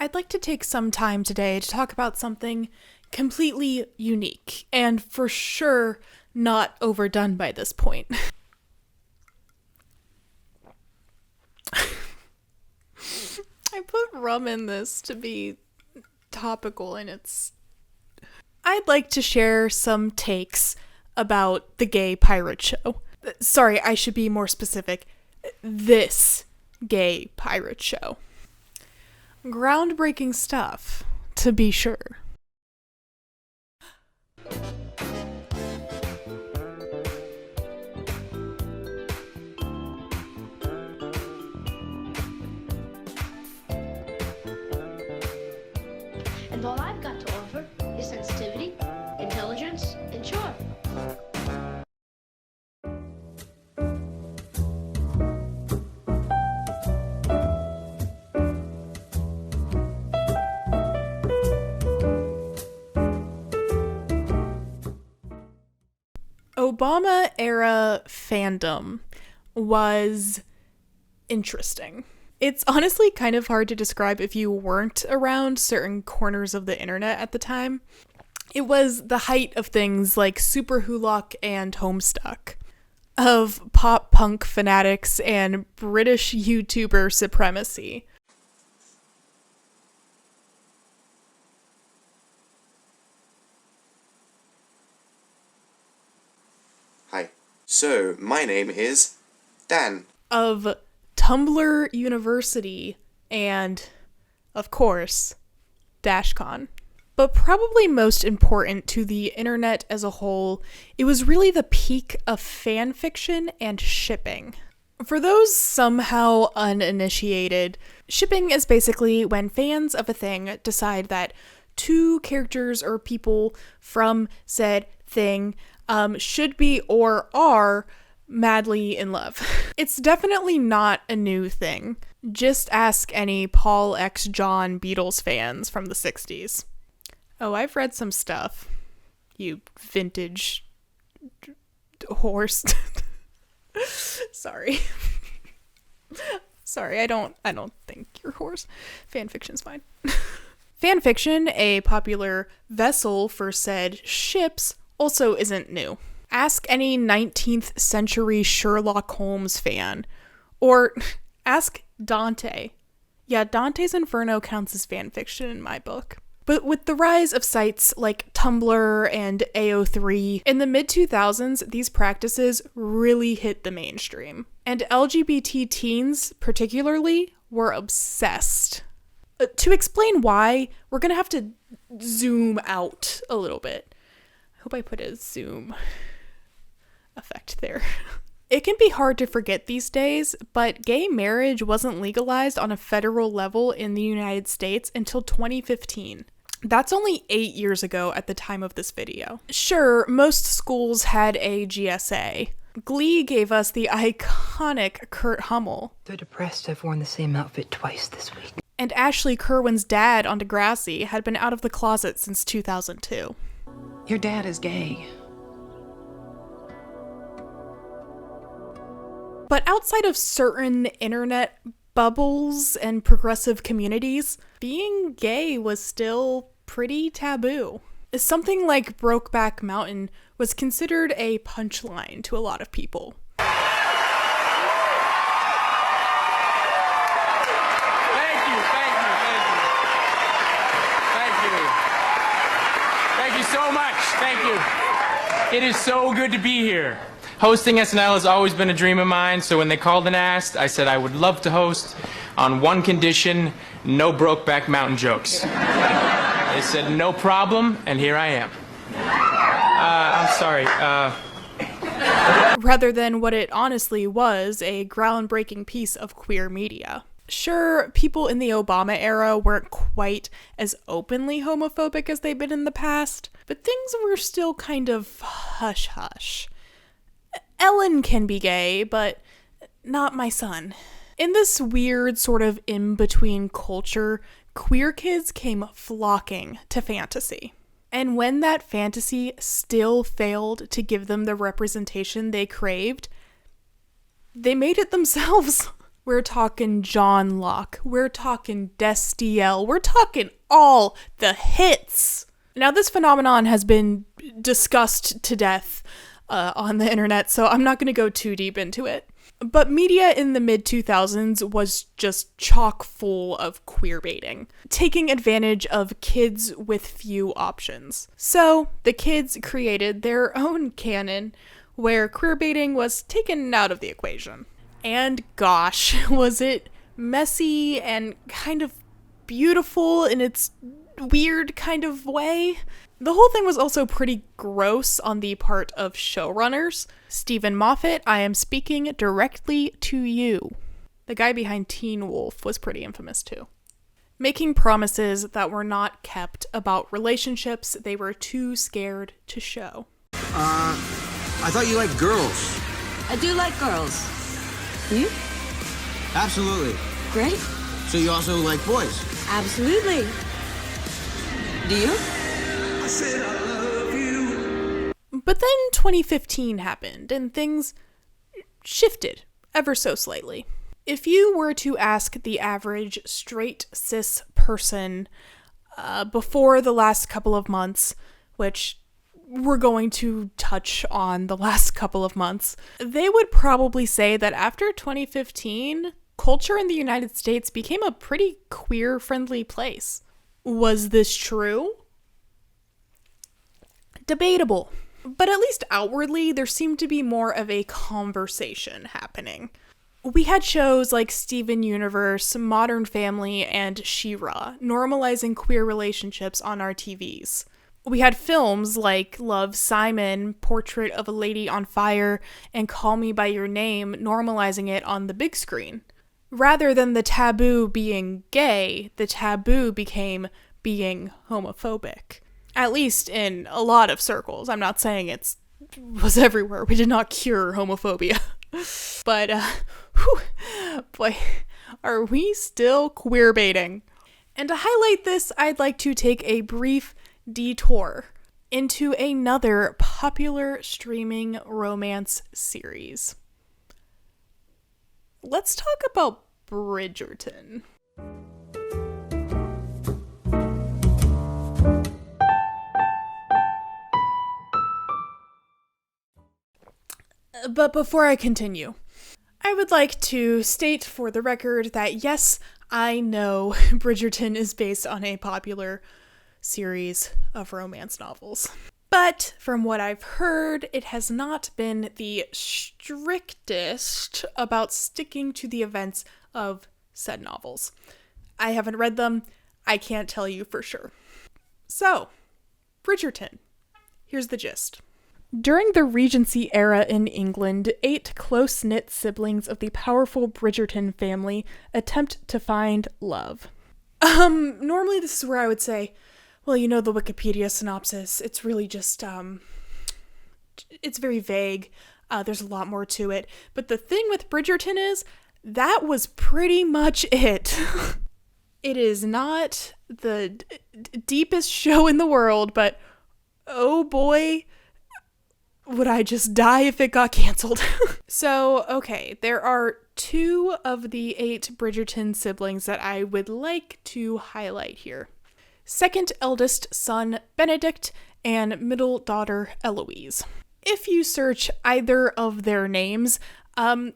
I'd like to take some time today to talk about something completely unique, and for sure not overdone by this point. I put rum in this to be topical, and I'd like to share some takes about the gay pirate show. Sorry, I should be more specific. This gay pirate show. Groundbreaking stuff, to be sure. And all I've got to offer is sensitivity, intelligence, and charm. Obama-era fandom was interesting. It's honestly kind of hard to describe if you weren't around certain corners of the internet at the time. It was the height of things like Super Hulock and Homestuck, of pop punk fanatics and British YouTuber supremacy. Hi. So, my name is Dan. Of Tumblr University and, of course, DashCon. But probably most important to the internet as a whole, it was really the peak of fanfiction and shipping. For those somehow uninitiated, shipping is basically when fans of a thing decide that two characters or people from said thing should be or are madly in love. It's definitely not a new thing. Just ask any Paul X. John Beatles fans from the 60s. Oh, I've read some stuff. You vintage horse. Sorry. Sorry, I don't think you're horse. Fanfiction's fine. Fanfiction, a popular vessel for said ships, also isn't new. Ask any 19th century Sherlock Holmes fan. Or ask Dante. Yeah, Dante's Inferno counts as fanfiction in my book. But with the rise of sites like Tumblr and AO3, in the mid-2000s, these practices really hit the mainstream. And LGBT teens, particularly, were obsessed. To explain why, we're gonna have to zoom out a little bit. I hope I put a zoom effect there. It can be hard to forget these days, but gay marriage wasn't legalized on a federal level in the United States until 2015. That's only 8 years ago at the time of this video. Sure, most schools had a GSA. Glee gave us the iconic Kurt Hummel. So depressed I've worn the same outfit twice this week. And Ashley Kerwin's dad on Degrassi had been out of the closet since 2002. Your dad is gay. But outside of certain internet bubbles and progressive communities, being gay was still pretty taboo. Something like Brokeback Mountain was considered a punchline to a lot of people. Thank you so much. Thank you. It is so good to be here. Hosting SNL has always been a dream of mine, so when they called and asked, I said I would love to host on one condition: no Brokeback Mountain jokes. They said no problem, and here I am. I'm sorry. Rather than what it honestly was, a groundbreaking piece of queer media. Sure, people in the Obama era weren't quite as openly homophobic as they've been in the past, but things were still kind of hush-hush. Ellen can be gay, but not my son. In this weird sort of in-between culture, queer kids came flocking to fantasy. And when that fantasy still failed to give them the representation they craved, they made it themselves. We're talking John Locke. We're talking Destiel. We're talking all the hits. Now, this phenomenon has been discussed to death on the internet, so I'm not going to go too deep into it. But media in the mid-2000s was just chock full of queerbaiting, taking advantage of kids with few options. So, the kids created their own canon where queerbaiting was taken out of the equation. And gosh, was it messy and kind of beautiful in its weird kind of way. The whole thing was also pretty gross on the part of showrunners. Stephen Moffat, I am speaking directly to you. The guy behind Teen Wolf was pretty infamous too. Making promises that were not kept about relationships they were too scared to show. I thought you liked girls. I do like girls. You? Absolutely. Great. So you also like boys? Absolutely. Do you? I said I love you. But then 2015 happened, and things shifted ever so slightly. If you were to ask the average straight cis person before the last couple of months, which we're going to touch on the last couple of months, they would probably say that after 2015, culture in the United States became a pretty queer-friendly place. Was this true? Debatable. But at least outwardly, there seemed to be more of a conversation happening. We had shows like Steven Universe, Modern Family, and She-Ra normalizing queer relationships on our TVs. We had films like Love, Simon, Portrait of a Lady on Fire, and Call Me by Your Name normalizing it on the big screen. Rather than the taboo being gay, the taboo became being homophobic. At least in a lot of circles. I'm not saying it was everywhere. We did not cure homophobia. But, boy, are we still queerbaiting. And to highlight this, I'd like to take a brief detour into another popular streaming romance series. Let's talk about Bridgerton. But before I continue, I would like to state for the record that yes, I know Bridgerton is based on a popular series of romance novels. But from what I've heard, it has not been the strictest about sticking to the events of said novels. I haven't read them. I can't tell you for sure. So, Bridgerton. Here's the gist. During the Regency era in England, 8 close-knit siblings of the powerful Bridgerton family attempt to find love. Normally this is where I would say, well, you know the Wikipedia synopsis, it's really just, it's very vague. There's a lot more to it. But the thing with Bridgerton is, that was pretty much it. It is not the deepest show in the world, but oh boy, would I just die if it got canceled. So, okay, there are 2 of the 8 Bridgerton siblings that I would like to highlight here. Second eldest son, Benedict, and middle daughter, Eloise. If you search either of their names, a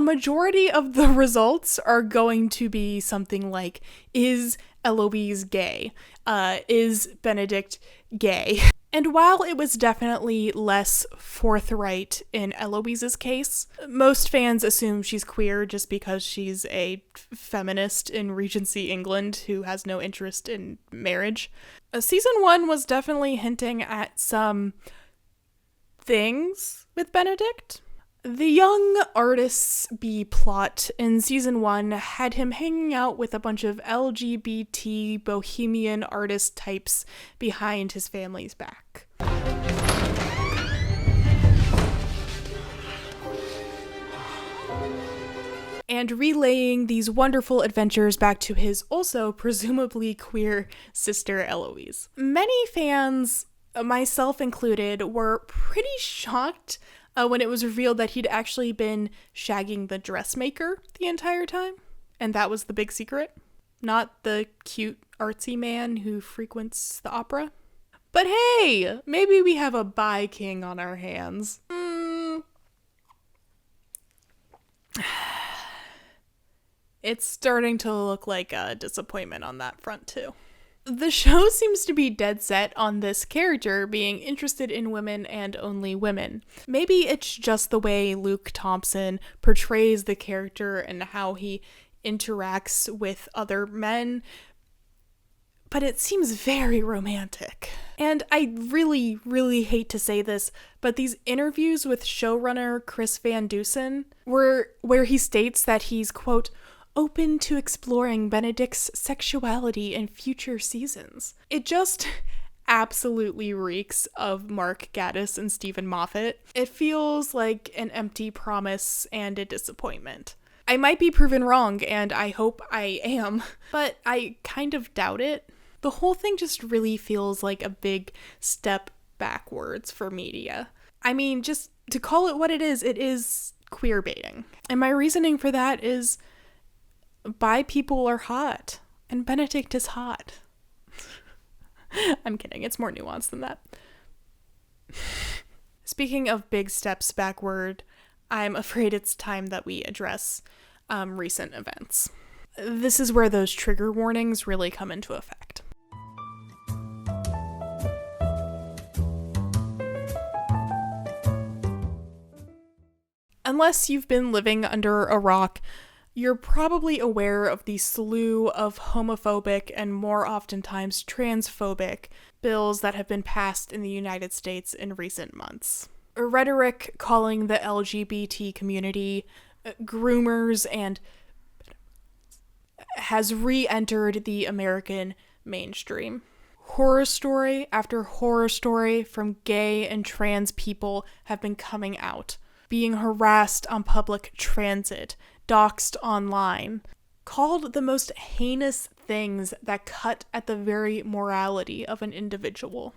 majority of the results are going to be something like, is Eloise gay? Is Benedict gay? And while it was definitely less forthright in Eloise's case, most fans assume she's queer just because she's a feminist in Regency England who has no interest in marriage. Season 1 was definitely hinting at some things with Benedict. The young artist's B-plot in season 1 had him hanging out with a bunch of LGBT bohemian artist types behind his family's back. And relaying these wonderful adventures back to his also presumably queer sister Eloise. Many fans, myself included, were pretty shocked when it was revealed that he'd actually been shagging the dressmaker the entire time. And that was the big secret. Not the cute, artsy man who frequents the opera. But hey, maybe we have a bi king on our hands. It's starting to look like a disappointment on that front too. The show seems to be dead set on this character being interested in women and only women. Maybe it's just the way Luke Thompson portrays the character and how he interacts with other men, but it seems very romantic. And I really, really hate to say this, but these interviews with showrunner Chris Van Dusen, where he states that he's, quote, open to exploring Benedict's sexuality in future seasons. It just absolutely reeks of Mark Gatiss and Stephen Moffat. It feels like an empty promise and a disappointment. I might be proven wrong, and I hope I am, but I kind of doubt it. The whole thing just really feels like a big step backwards for media. I mean, just to call it what it is queer baiting. And my reasoning for that is bi people are hot, and Benedict is hot. I'm kidding, it's more nuanced than that. Speaking of big steps backward, I'm afraid it's time that we address recent events. This is where those trigger warnings really come into effect. Unless you've been living under a rock, you're probably aware of the slew of homophobic and more oftentimes transphobic bills that have been passed in the United States in recent months. Rhetoric calling the LGBT community groomers and has re-entered the American mainstream. Horror story after horror story from gay and trans people have been coming out, being harassed on public transit, doxed online, called the most heinous things that cut at the very morality of an individual.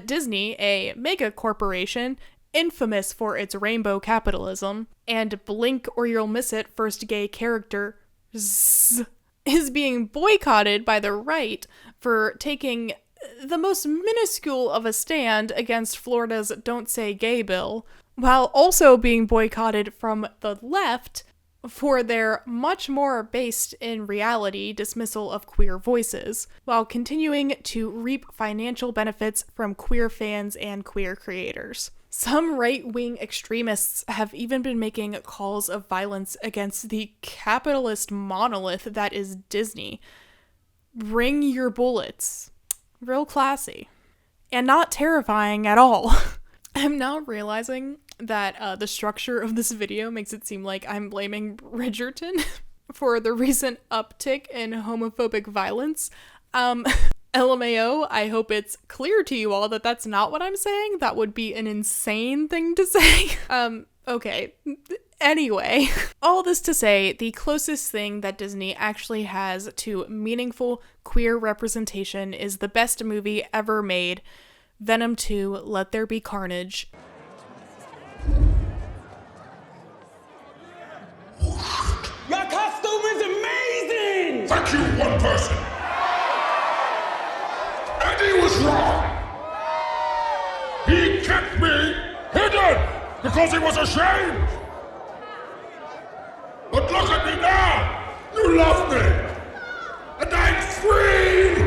Disney, a mega corporation infamous for its rainbow capitalism, and blink or you'll miss it first gay character, is being boycotted by the right for taking the most minuscule of a stand against Florida's Don't Say Gay bill, while also being boycotted from the left for their much more based in reality dismissal of queer voices, while continuing to reap financial benefits from queer fans and queer creators. Some right-wing extremists have even been making calls of violence against the capitalist monolith that is Disney. Bring your bullets. Real classy. And not terrifying at all. I'm now realizing that the structure of this video makes it seem like I'm blaming Bridgerton for the recent uptick in homophobic violence. LMAO, I hope it's clear to you all that that's not what I'm saying. That would be an insane thing to say. Okay. Anyway, all this to say, the closest thing that Disney actually has to meaningful queer representation is the best movie ever made, Venom 2, Let There Be Carnage. Your costume is amazing! Thank you, one person. Eddie was wrong. He kept me hidden because he was ashamed. But look at me now. You love me. And I'm free.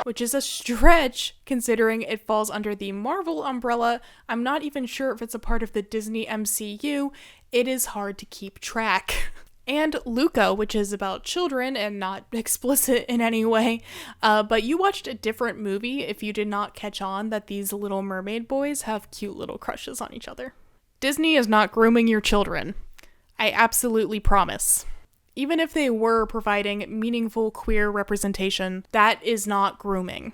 Which is a stretch, considering it falls under the Marvel umbrella. I'm not even sure if it's a part of the Disney MCU. It is hard to keep track. And Luca, which is about children and not explicit in any way. But you watched a different movie if you did not catch on that these Little Mermaid boys have cute little crushes on each other. Disney is not grooming your children. I absolutely promise. Even if they were providing meaningful queer representation, that is not grooming.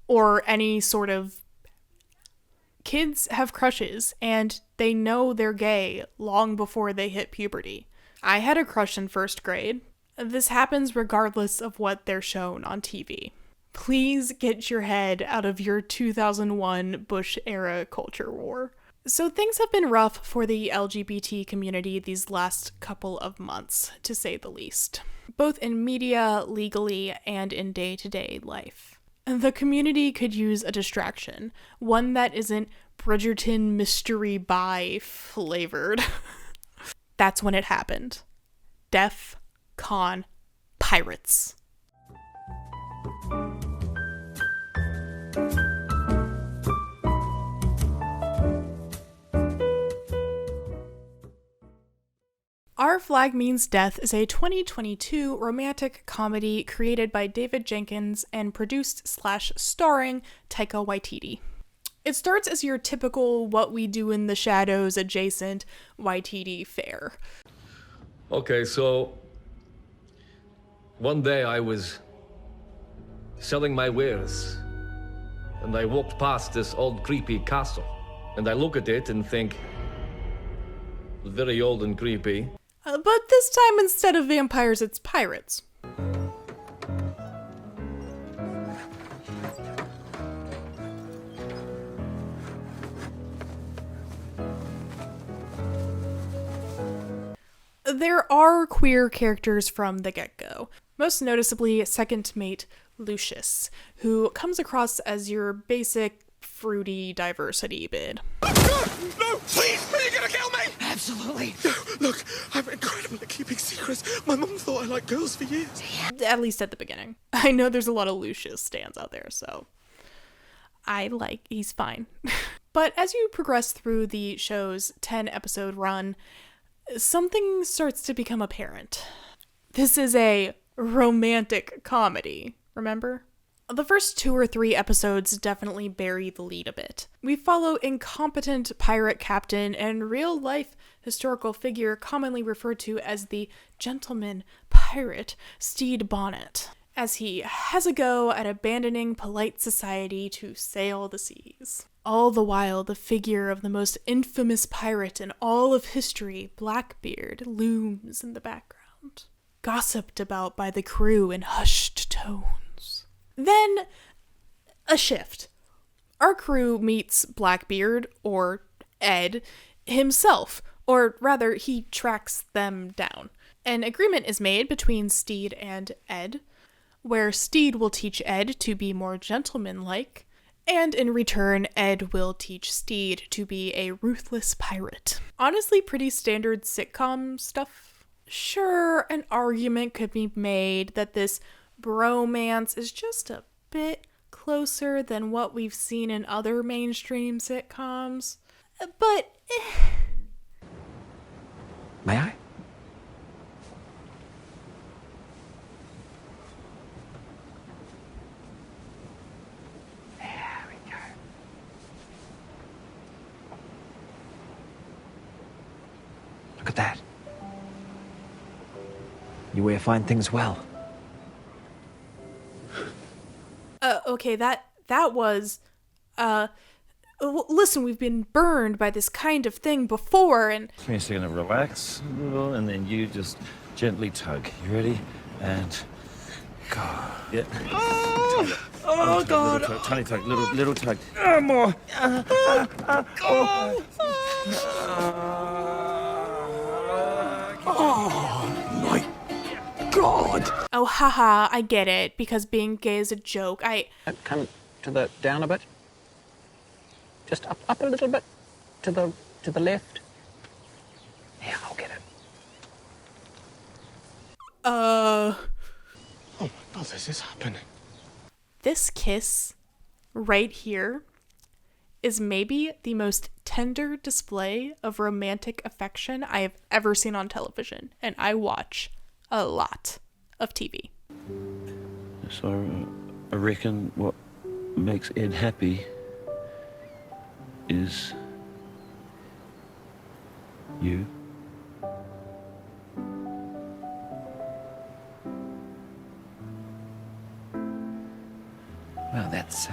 Or any sort of... Kids have crushes, and they know they're gay long before they hit puberty. I had a crush in first grade. This happens regardless of what they're shown on TV. Please get your head out of your 2001 Bush-era culture war. So things have been rough for the LGBT community these last couple of months, to say the least, both in media, legally, and in day-to-day life. The community could use a distraction, one that isn't Bridgerton mystery bi flavored. That's when it happened. Def Con Pirates. Our Flag Means Death is a 2022 romantic comedy created by David Jenkins and produced/starring Taika Waititi. It starts as your typical What We Do in the Shadows adjacent Waititi fare. Okay, so one day I was selling my wares, and I walked past this old creepy castle, and I look at it and think, very old and creepy. But this time, instead of vampires, it's pirates. There are queer characters from the get-go, most noticeably second mate Lucius, who comes across as your basic fruity diversity bid. No, please, are you gonna kill me? Absolutely. No, look, I'm incredible at keeping secrets. My mum thought I liked girls for years. At least at the beginning. I know there's a lot of Lucius stands out there, so he's fine. But as you progress through the show's 10-episode run, something starts to become apparent. This is a romantic comedy, remember? The first 2 or 3 episodes definitely bury the lead a bit. We follow incompetent pirate captain and real-life historical figure commonly referred to as the gentleman pirate Stede Bonnet, as he has a go at abandoning polite society to sail the seas. All the while, the figure of the most infamous pirate in all of history, Blackbeard, looms in the background, gossiped about by the crew in hushed tones. Then, a shift. Our crew meets Blackbeard, or Ed, himself, or rather, he tracks them down. An agreement is made between Stede and Ed, where Stede will teach Ed to be more gentlemanlike, and in return, Ed will teach Stede to be a ruthless pirate. Honestly, pretty standard sitcom stuff. Sure, an argument could be made that this bromance is just a bit closer than what we've seen in other mainstream sitcoms, but May I? There we go. Look at that. You wear fine things well. Okay, that was, listen, we've been burned by this kind of thing before, and... So you're going to relax a little, and then you just gently tug. You ready? And... God. Yeah. Oh, God. Tiny tug, little tug. More. Oh, my God. Oh, haha, I get it, because being gay is a joke. Come to the down a bit. Just up a little bit. To the left. Yeah, I'll get it. Oh, my God, this is happening. This kiss, right here, is maybe the most tender display of romantic affection I have ever seen on television, and I watch a lot of TV. So I reckon what makes Ed happy is you. Well, that's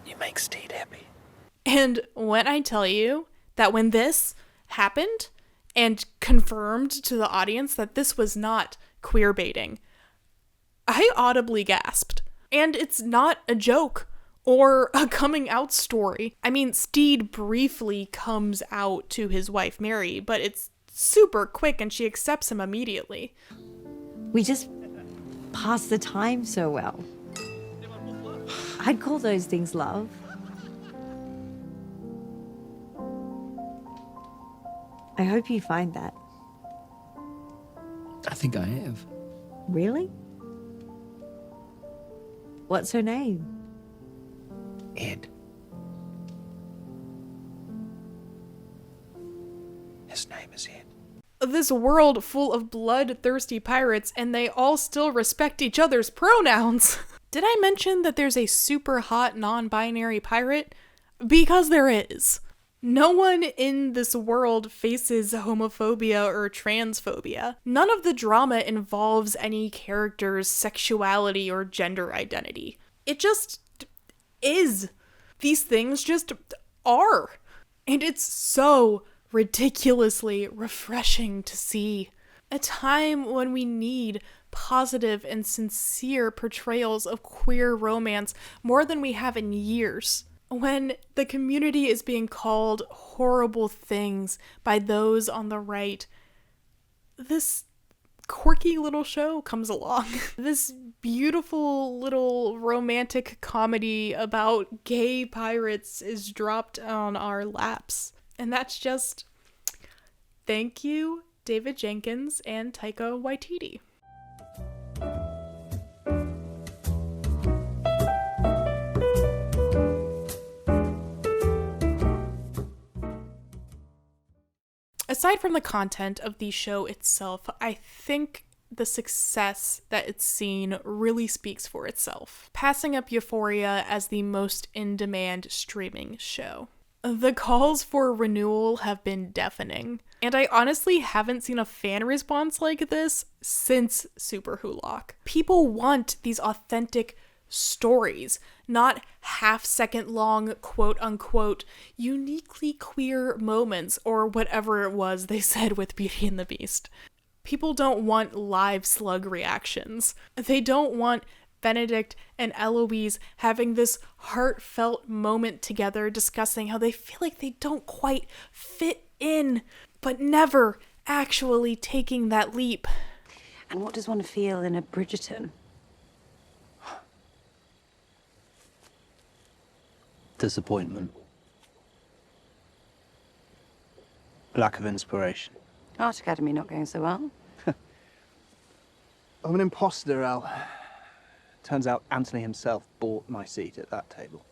you make Stede happy. And when I tell you that when this happened, and confirmed to the audience that this was not queer baiting, I audibly gasped. And it's not a joke or a coming out story. I mean, Steed briefly comes out to his wife Mary, but it's super quick and she accepts him immediately. We just pass the time so well. I'd call those things love. I hope you find that. I think I have. Really? What's her name? Ed. His name is Ed. This world full of bloodthirsty pirates, and they all still respect each other's pronouns. Did I mention that there's a super hot non-binary pirate? Because there is. No one in this world faces homophobia or transphobia. None of the drama involves any character's sexuality or gender identity. It just is. These things just are. And it's so ridiculously refreshing to see. A time when we need positive and sincere portrayals of queer romance more than we have in years. When the community is being called horrible things by those on the right, this quirky little show comes along. This beautiful little romantic comedy about gay pirates is dropped on our laps. And that's just, thank you, David Jenkins and Taika Waititi. Aside from the content of the show itself, I think the success that it's seen really speaks for itself, passing up Euphoria as the most in-demand streaming show. The calls for renewal have been deafening, and I honestly haven't seen a fan response like this since Super Hulock. People want these authentic stories, not half-second long, quote-unquote, uniquely queer moments, or whatever it was they said with Beauty and the Beast. People don't want live slug reactions. They don't want Benedict and Eloise having this heartfelt moment together discussing how they feel like they don't quite fit in, but never actually taking that leap. And what does one feel in a Bridgerton? Disappointment. Lack of inspiration. Art Academy not going so well. I'm an imposter, Al. Turns out Anthony himself bought my seat at that table.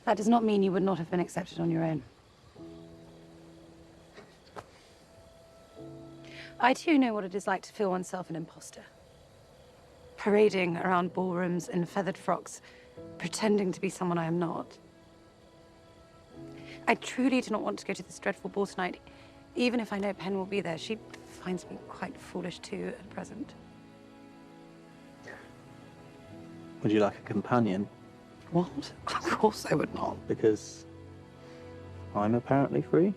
That does not mean you would not have been accepted on your own. I too know what it is like to feel oneself an imposter. Parading around ballrooms in feathered frocks, pretending to be someone I am not. I truly do not want to go to this dreadful ball tonight, even if I know Pen will be there. She finds me quite foolish too at present. Would you like a companion? What? Of course I would not. Because I'm apparently free?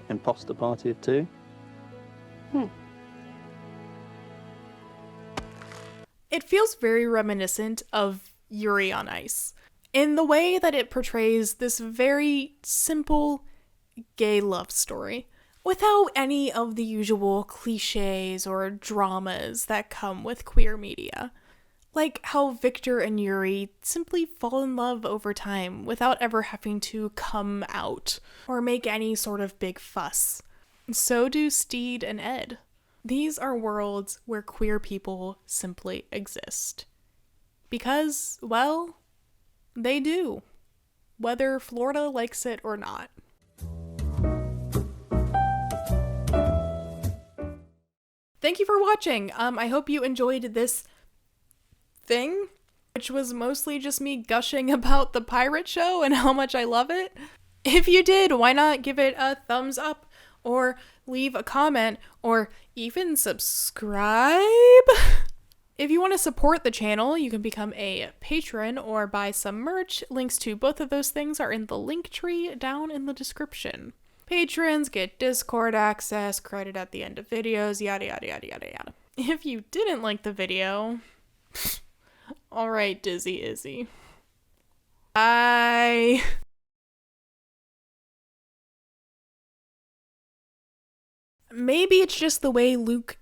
Imposter party of two? It feels very reminiscent of Yuri on Ice, in the way that it portrays this very simple gay love story, without any of the usual cliches or dramas that come with queer media. Like how Victor and Yuri simply fall in love over time without ever having to come out or make any sort of big fuss. So do Steed and Ed. These are worlds where queer people simply exist. Because, well, they do. Whether Florida likes it or not. Thank you for watching. I hope you enjoyed this thing, which was mostly just me gushing about the pirate show and how much I love it. If you did, why not give it a thumbs up or leave a comment or even subscribe? If you want to support the channel, you can become a patron or buy some merch. Links to both of those things are in the link tree down in the description. Patrons get Discord access, credit at the end of videos, yada yada yada yada yada. If you didn't like the video, alright, Dizzy Izzy. Bye. Maybe it's just the way Luke